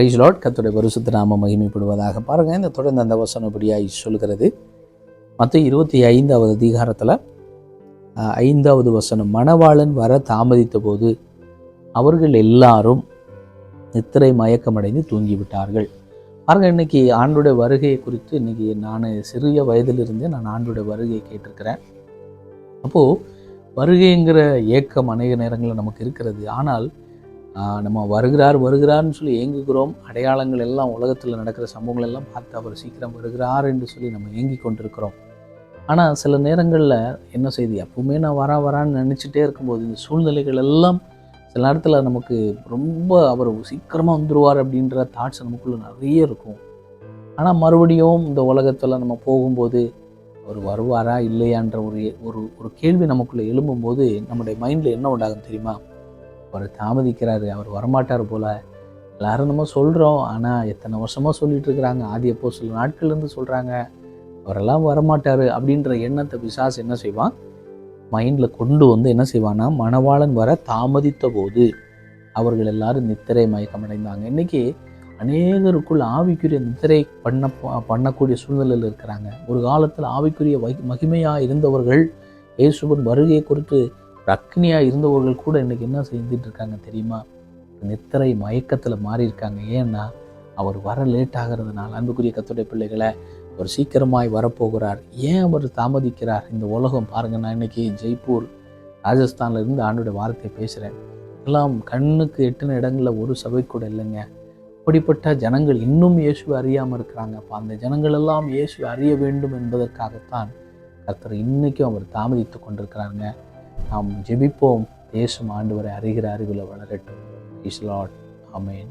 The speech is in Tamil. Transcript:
Price Lord. கர்த்தருடைய பரிசுத்த நாமம் மகிமைப்படுவதாக. பாருங்கள், இந்த தொடர்ந்து அந்த வசனப்படியாய் சொல்கிறது. மத்தேயு 25வது அதிகாரத்தில் 5வது வசனம், மணவாளன் வர தாமதித்த போது அவர்கள் எல்லாரும் நித்திரை மயக்கமடைந்து தூங்கிவிட்டார்கள். பாருங்கள், இன்னைக்கு ஆண்டுடைய வருகையை குறித்து இன்னைக்கு நான் சிறிய வயதிலிருந்தே நான் ஆண்டுடைய வருகையை கேட்டிருக்கிறேன். அப்போது வருகைங்கிற ஏக்கம் அநேக நேரங்களில் நமக்கு இருக்கிறது. ஆனால் நம்ம வருகிறார்னு சொல்லி ஏங்குகிறோம். அடையாளங்கள் எல்லாம் உலகத்தில் நடக்கிற சம்பவங்கள் எல்லாம் பார்த்து அவர் சீக்கிரம் வருகிறார் என்று சொல்லி நம்ம ஏங்கி கொண்டிருக்கிறோம். ஆனால் சில நேரங்களில் என்ன செய்தி, எப்பவுமே நான் வரான்னு நினச்சிட்டே இருக்கும்போது இந்த சூழ்நிலைகள் எல்லாம் சில நேரத்தில் நமக்கு ரொம்ப அவர் சீக்கிரமாக வந்துடுவார் அப்படின்ற தாட்ஸ் நமக்குள்ளே நிறைய இருக்கும். ஆனால் மறுபடியும் இந்த உலகத்தில் நம்ம போகும்போது அவர் வருவாரா இல்லையான்ற ஒரு கேள்வி நமக்குள்ளே எழும்பும்போது நம்முடைய மைண்டில் என்ன உண்டாகும் தெரியுமா? அவர் தாமதிக்கிறாரு, அவர் வரமாட்டார் போல் எல்லாரும் நம்ம சொல்கிறோம். ஆனால் எத்தனை வருஷமாக சொல்லிட்டு இருக்கிறாங்க, ஆதி அப்போ சில நாட்கள்லேருந்து சொல்கிறாங்க அவரெல்லாம் வரமாட்டார் அப்படின்ற எண்ணத்தை பிசாசு என்ன செய்வான், மைண்டில் கொண்டு வந்து என்ன செய்வான்னா, மணவாளன் வர தாமதித்த போது அவர்கள் எல்லாரும் நித்திரை மயக்கமடைந்தாங்க. இன்றைக்கி அநேகருக்குள் ஆவிக்குரிய நித்திரை பண்ணக்கூடிய சூழ்நிலையில் இருக்கிறாங்க. ஒரு காலத்தில் ஆவிக்குரிய மகிமையாக இருந்தவர்கள், இயேசுவின் வருகையை குறித்து அக்னியாக இருந்தவர்கள் கூட இன்றைக்கி என்ன செஞ்சுட்டு இருக்காங்க தெரியுமா? நித்திரை மயக்கத்தில் மாறி இருக்காங்க. ஏன்னா அவர் வர லேட் ஆகிறதுனால. அன்புக்குரிய கர்த்தருடைய பிள்ளைகளை, அவர் சீக்கிரமாய் வரப்போகிறார். ஏன் அவர் தாமதிக்கிறார்? இந்த உலகம் பாருங்கள், நான் இன்றைக்கி ஜெய்ப்பூர் ராஜஸ்தானில் இருந்து ஆண்டுடைய வார்த்தையை பேசுகிறேன். எல்லாம் கண்ணுக்கு எட்டின இடங்களில் ஒரு சபை கூட இல்லைங்க. அப்படிப்பட்ட ஜனங்கள் இன்னும் இயேசுவை அறியாமல் இருக்கிறாங்க. அப்போ அந்த ஜனங்கள் எல்லாம் இயேசுவை அறிய வேண்டும் என்பதற்காகத்தான் கர்த்தர் இன்றைக்கும் அவர் தாமதித்து கொண்டிருக்கிறாங்க. நாம் ஜெபிப்போம். தேசம் ஆண்டவரை அறிகிற அறிவில் வளரட்டும். Praise the lord. ஆமென்.